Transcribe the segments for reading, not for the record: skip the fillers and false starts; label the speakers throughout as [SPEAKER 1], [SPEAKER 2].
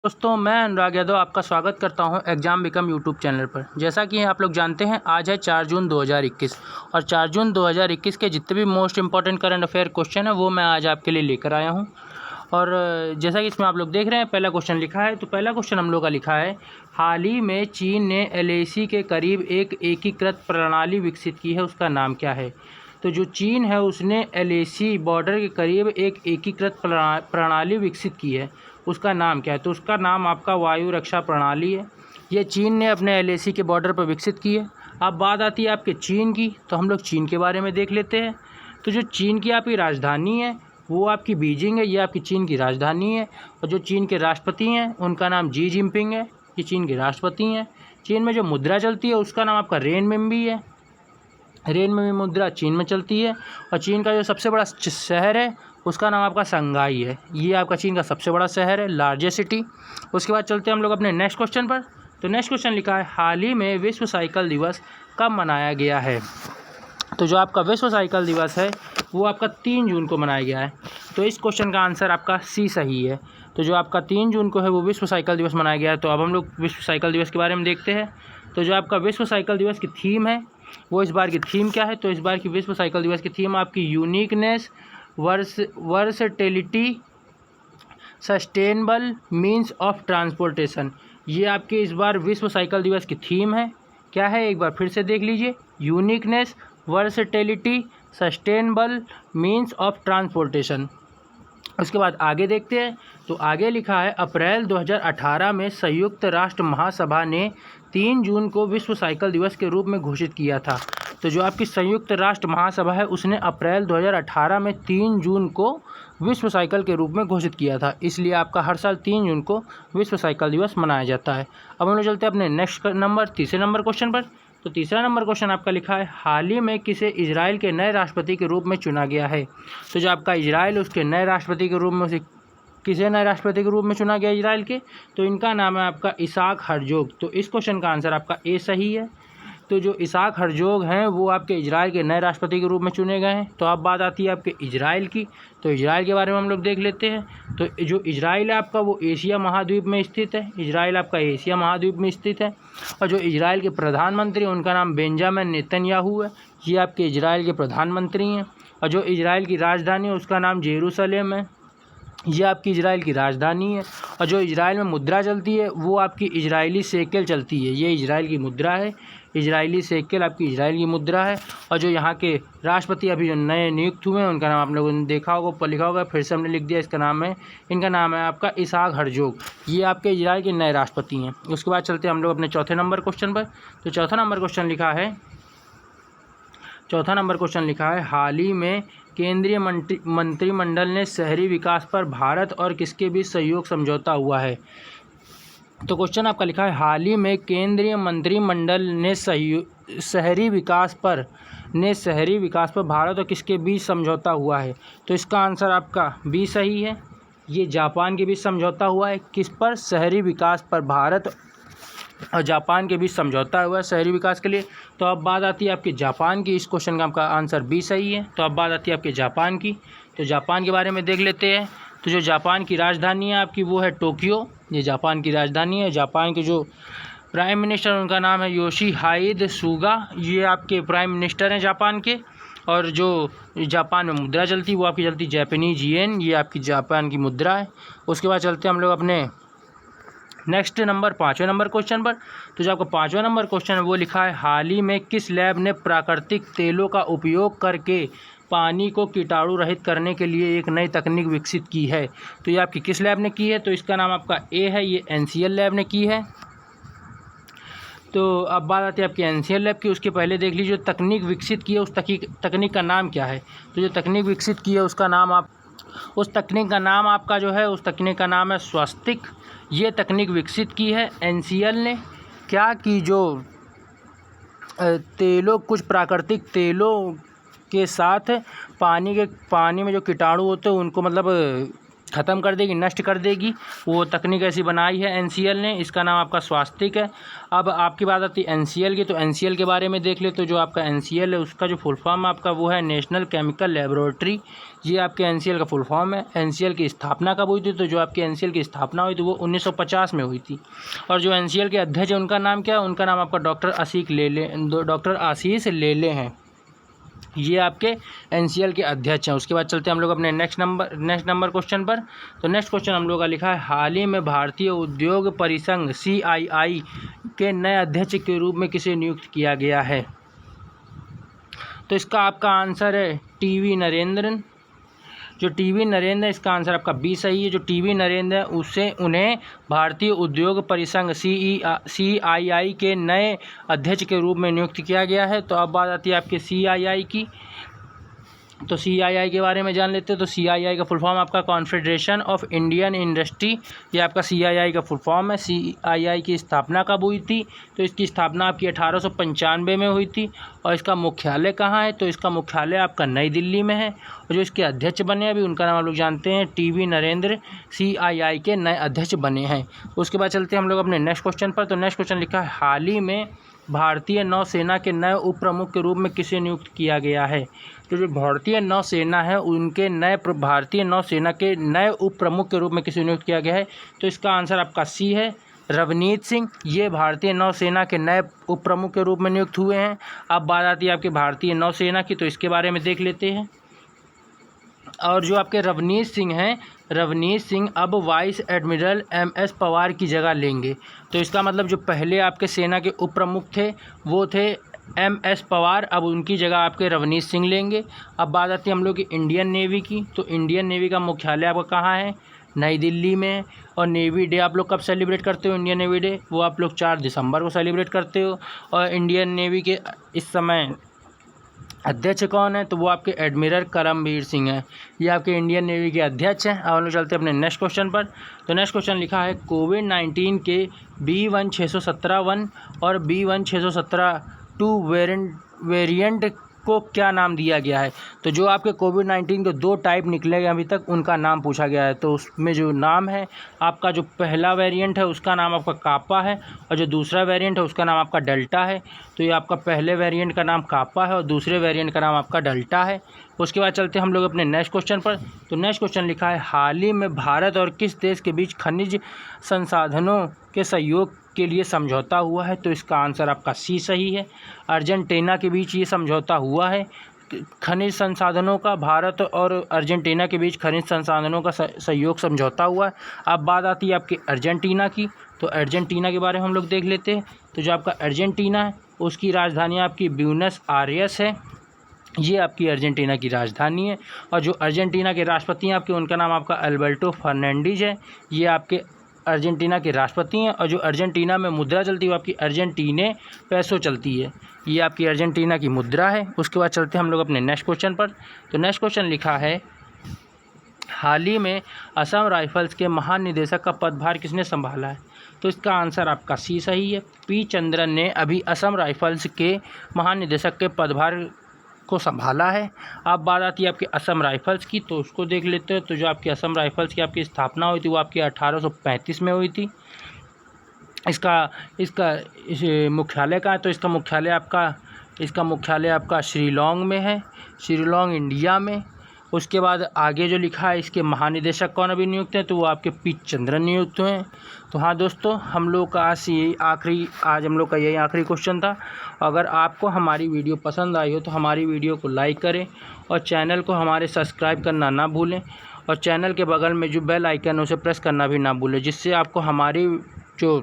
[SPEAKER 1] दोस्तों, मैं अनुराग यादव आपका स्वागत करता हूं एग्ज़ाम बिकम यूट्यूब चैनल पर। जैसा कि आप लोग जानते हैं, आज है 4 जून 2021 और 4 जून 2021 के जितने भी most important current affair question है वो मैं आज आपके लिए लेकर आया हूं। और जैसा कि इसमें आप लोग देख रहे हैं, पहला क्वेश्चन लिखा है। तो पहला क्वेश्चन हम लोग का लिखा है, हाल ही में चीन ने एलएसी के करीब एक एकीकृत प्रणाली विकसित की है, उसका नाम क्या है। तो जो चीन है उसने एलएसी बॉर्डर के करीब एक एकीकृत प्रणाली विकसित की है, उसका नाम क्या है। तो उसका नाम आपका वायु रक्षा प्रणाली है। ये चीन ने अपने एलएसी के बॉर्डर पर विकसित की है। अब बात आती है आपके चीन की, तो हम लोग चीन के बारे में देख लेते हैं। तो जो चीन की आपकी राजधानी है वो आपकी बीजिंग है, ये आपकी चीन की राजधानी है। और जो चीन के राष्ट्रपति हैं उनका नाम जी जिनपिंग है, ये चीन के राष्ट्रपति हैं। चीन में जो मुद्रा चलती है उसका नाम आपका रेनमिनबी है, रेनमिनबी मुद्रा चीन में चलती है। और चीन का जो सबसे बड़ा शहर है उसका नाम आपका शंघाई है, ये आपका चीन का सबसे बड़ा शहर है, लार्जेस्ट सिटी। उसके बाद चलते हैं हम लोग अपने नेक्स्ट क्वेश्चन पर। तो नेक्स्ट क्वेश्चन लिखा है, हाल ही में विश्व साइकिल दिवस कब मनाया गया है। तो जो आपका विश्व साइकिल दिवस है वो आपका 3 जून को मनाया गया है। तो इस क्वेश्चन का आंसर आपका सी सही है। तो जो आपका 3 जून को है वो विश्व साइकिल दिवस मनाया गया है। तो अब हम लोग विश्व साइकिल दिवस के बारे में देखते हैं। तो जो आपका विश्व साइकिल दिवस की थीम है वो इस बार की थीम क्या है। तो इस बार की विश्व साइकिल दिवस की थीम आपकी uniqueness, versatility, sustainable means of transportation, ये आपके इस बार विश्व साइकिल दिवस की थीम है। क्या है, एक बार फिर से देख लीजिए, uniqueness, versatility, sustainable means of transportation. उसके बाद आगे देखते हैं। तो आगे लिखा है, अप्रैल 2018 में संयुक्त राष्ट्र महासभा ने 3 जून को विश्व साइकिल दिवस के रूप में घोषित किया था। तो जो आपकी संयुक्त राष्ट्र महासभा है उसने अप्रैल 2018 में 3 जून को विश्व साइकिल के रूप में घोषित किया था, इसलिए आपका हर साल 3 जून को विश्व साइकिल दिवस मनाया जाता है। अब हम लोग चलते हैं अपने नेक्स्ट नंबर, तीसरे नंबर क्वेश्चन पर। तो तीसरा नंबर क्वेश्चन आपका लिखा है, हाल ही में किसे इजराइल के नए राष्ट्रपति के रूप में चुना गया है। तो जो आपका इजराइल उसके नए राष्ट्रपति के रूप में उसे किसे नए राष्ट्रपति के रूप में चुना गया इजराइल के, तो इनका नाम है आपका इसाक हर्जोग। तो इस क्वेश्चन का आंसर आपका ए सही है। तो जो इसाक हर्जोग हैं वो आपके इजराइल के नए राष्ट्रपति के रूप में चुने गए हैं। तो अब बात आती है आपके इजराइल की। तो इजराइल के बारे में हम लोग देख लेते हैं। तो जो इजराइल है आपका वो एशिया महाद्वीप में स्थित है, इजराइल आपका एशिया महाद्वीप में स्थित है। और जो इजराइल के प्रधानमंत्री उनका नाम बेंजामिन नेतन्याहू है, ये आपके इजराइल के प्रधानमंत्री हैं। और जो इजराइल की राजधानी है उसका नाम जेरूसलेम है, ये आपकी इजराइल की राजधानी है। और जो इजराइल में मुद्रा चलती है वो आपकी इजरायली शेकेल चलती है, ये इजराइल की मुद्रा है, इजरायली शेकेल आपकी इजराइल की मुद्रा है। और जो यहाँ के राष्ट्रपति अभी जो नए नियुक्त हुए हैं उनका नाम आप लोगों ने देखा होगा, ऊपर लिखा होगा, फिर से हमने लिख दिया, इसका नाम है, इनका नाम है आपका इसाक हर्जोग, ये आपके इजराइल के नए राष्ट्रपति हैं। उसके बाद चलते हैं हम लोग अपने चौथे नंबर क्वेश्चन पर। तो चौथा नंबर क्वेश्चन लिखा है, हाल ही में केंद्रीय मंत्रिमंडल ने शहरी विकास पर भारत और किसके बीच सहयोग समझौता हुआ है। तो क्वेश्चन आपका लिखा है, हाल ही में केंद्रीय मंत्रिमंडल ने शहरी विकास पर भारत और किसके बीच समझौता हुआ है। तो इसका आंसर आपका बी सही है, ये जापान के बीच समझौता हुआ है। किस पर, शहरी विकास पर भारत और जापान के बीच समझौता हुआ है शहरी विकास के लिए। तो अब बात आती है आपके जापान की, इस क्वेश्चन का आपका आंसर बी सही है। तो अब बात आती है आपके जापान की। तो जापान के बारे में देख लेते हैं। तो जो जापान की राजधानी है आपकी वो है टोक्यो, ये जापान की राजधानी है। जापान के जो प्राइम मिनिस्टर उनका नाम है योशिहाइड सुगा, ये आपके प्राइम मिनिस्टर हैं जापान के। और जो जापान में मुद्रा चलती है वो आपकी चलती जापानीज येन, ये आपकी जापान की मुद्रा है। उसके बाद चलते हैं हम लोग अपने नेक्स्ट नंबर, पाँचवें नंबर क्वेश्चन पर। तो जो आपका पाँचवा नंबर क्वेश्चन है वो लिखा है, हाल ही में किस लैब ने प्राकृतिक तेलों का उपयोग करके पानी को कीटाणु रहित करने के लिए एक नई तकनीक विकसित की है। तो ये आपकी किस लैब ने की है। तो इसका नाम आपका ए है, ये एनसीएल लैब ने की है। तो अब बात आती है आपकी एनसीएल लैब की। उसके पहले देख लीजिए जो तकनीक विकसित की है उस तकनीक का नाम क्या है। तो जो तकनीक विकसित की है उसका नाम उस तकनीक का नाम आपका जो है उस तकनीक का नाम है स्वस्तिक। ये तकनीक विकसित की है एनसीएल ने। क्या कि जो तेलों, कुछ प्राकृतिक तेलों के साथ पानी में जो कीटाणु होते हैं उनको मतलब ख़त्म कर देगी, नष्ट कर देगी। वो तकनीक ऐसी बनाई है NCL ने, इसका नाम आपका स्वास्तिक है। अब आपकी बात आती है NCL की, तो NCL के बारे में देख ले। तो जो आपका NCL है उसका जो फुल फॉर्म आपका वो है नेशनल केमिकल लेबोरेटरी। ये आपके NCL का फुल फॉर्म है। NCL की स्थापना कब हुई थी? तो जो आपकी NCL की स्थापना हुई थी वो 1950 में हुई थी। और जो NCL के अध्यक्ष है उनका नाम क्या है? उनका नाम आपका डॉक्टर आशीष लेले हैं। ये आपके NCL के अध्यक्ष हैं। उसके बाद चलते हैं हम लोग अपने नेक्स्ट नंबर क्वेश्चन पर। तो नेक्स्ट क्वेश्चन हम लोग का लिखा है, हाल ही में भारतीय उद्योग परिसंघ CII के नए अध्यक्ष के रूप में किसे नियुक्त किया गया है? तो इसका आपका आंसर है TV नरेंद्रन। जो TV नरेंद्र है, इसका आंसर आपका B सही है। जो TV नरेंद्र है उन्हें भारतीय उद्योग परिसंघ CII के नए अध्यक्ष के रूप में नियुक्त किया गया है। तो अब बात आती है आपके CII की। तो CII के बारे में जान लेते हैं। तो CII का फुल फॉर्म आपका कॉन्फेडरेशन ऑफ इंडियन इंडस्ट्री, ये आपका CII का फुल फॉर्म है। CII की स्थापना कब हुई थी? तो इसकी स्थापना आपकी 1895 में हुई थी। और इसका मुख्यालय कहाँ है? तो इसका मुख्यालय आपका नई दिल्ली में है। और जो इसके अध्यक्ष बने अभी उनका नाम आप लोग जानते हैं, TV नरेंद्र CII के नए अध्यक्ष बने हैं। उसके बाद चलते हैं हम लोग अपने नेक्स्ट क्वेश्चन पर। तो नेक्स्ट क्वेश्चन लिखा है, हाल ही में भारतीय नौसेना के नए उप प्रमुख के रूप में किसे नियुक्त किया गया है? तो जो भारतीय नौसेना है उनके भारतीय नौसेना के नए उप प्रमुख के रूप में किसे नियुक्त किया गया है? तो इसका आंसर आपका C है, रवनीत सिंह। ये भारतीय नौसेना के नए उप प्रमुख के रूप में नियुक्त हुए हैं। अब बात आती है आपके भारतीय नौसेना की, तो इसके बारे में देख लेते हैं। और जो आपके रवनीत सिंह हैं, रवनीत सिंह अब वाइस एडमिरल MS पवार की जगह लेंगे। तो इसका मतलब जो पहले आपके सेना के उप प्रमुख थे वो थे MS पवार, अब उनकी जगह आपके रवनीत सिंह लेंगे। अब बात आती है हम लोग की इंडियन नेवी की। तो इंडियन नेवी का मुख्यालय आपका कहाँ है? नई दिल्ली में। और नेवी डे आप लोग कब सेलिब्रेट करते हो? इंडियन नेवी डे वो आप लोग 4 दिसंबर को सेलिब्रेट करते हो। और इंडियन नेवी के इस समय अध्यक्ष कौन है? तो वो आपके एडमिरल करमबीर सिंह हैं। ये आपके इंडियन नेवी के अध्यक्ष हैं। अब हम लोग चलते हैं अपने नेक्स्ट क्वेश्चन पर। तो नेक्स्ट क्वेश्चन लिखा है, कोविड-19 के B1617 और B1617-2 वेरिएंट को क्या नाम दिया गया है? तो जो आपके कोविड-19 के 2 टाइप निकले गए अभी तक, उनका नाम पूछा गया है। तो उसमें जो नाम है आपका, जो पहला वेरिएंट है उसका नाम आपका कापा है, और जो दूसरा वेरिएंट है उसका नाम आपका डेल्टा है। तो ये आपका पहले वेरिएंट का नाम कापा है और दूसरे वेरिएंट का नाम आपका डेल्टा है। उसके बाद चलते हैं हम लोग अपने नेक्स्ट क्वेश्चन पर। तो नेक्स्ट क्वेश्चन लिखा है, हाल ही में भारत और किस देश के बीच खनिज संसाधनों के सहयोग के लिए समझौता हुआ है? तो इसका आंसर आपका C सही है, अर्जेंटीना के बीच ये समझौता हुआ है। खनिज संसाधनों का भारत और अर्जेंटीना के बीच खनिज संसाधनों का सहयोग समझौता हुआ है। अब बात आती है आपकी अर्जेंटीना की। तो अर्जेंटीना के बारे में हम लोग देख लेते हैं। तो जो आपका अर्जेंटीना है उसकी राजधानी आपकी ब्यूनस आयर्स है। ये आपकी अर्जेंटीना की राजधानी है। और जो अर्जेंटीना के राष्ट्रपति हैं आपके, उनका नाम आपका अल्बर्टो फर्नांडीज है। ये आपके अर्जेंटीना के राष्ट्रपति हैं। और जो अर्जेंटीना में मुद्रा चलती है वो आपकी अर्जेंटीने पैसो चलती है। ये आपकी अर्जेंटीना की मुद्रा है। उसके बाद चलते हैं हम लोग अपने नेक्स्ट क्वेश्चन पर। तो नेक्स्ट क्वेश्चन लिखा है, हाल ही में असम राइफल्स के महानिदेशक का पदभार किसने संभाला है? तो इसका आंसर आपका C सही है, P चंद्रन ने अभी असम राइफल्स के महानिदेशक के पदभार को संभाला है। अब बात आती है आपके असम राइफल्स की, तो उसको देख लेते हैं। तो जो आपकी असम राइफल्स की आपकी स्थापना हुई थी वो आपकी 1835 में हुई थी। इसका मुख्यालय कहाँ है? तो इसका मुख्यालय आपका शिलांग में है, शिलांग इंडिया में। उसके बाद आगे जो लिखा है, इसके महानिदेशक कौन अभी नियुक्त हैं? तो वो आपके P चंद्रन नियुक्त हुए हैं। तो हाँ दोस्तों, हम लोग का आज हम लोग का यही आखिरी क्वेश्चन था। अगर आपको हमारी वीडियो पसंद आई हो तो हमारी वीडियो को लाइक करें और चैनल को हमारे सब्सक्राइब करना ना भूलें। और चैनल के बगल में जो बेल आइकन है उसे प्रेस करना भी ना भूलें, जिससे आपको हमारी जो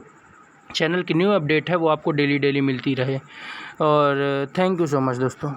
[SPEAKER 1] चैनल की न्यू अपडेट है वो आपको डेली मिलती रहे। और थैंक यू सो मच दोस्तों।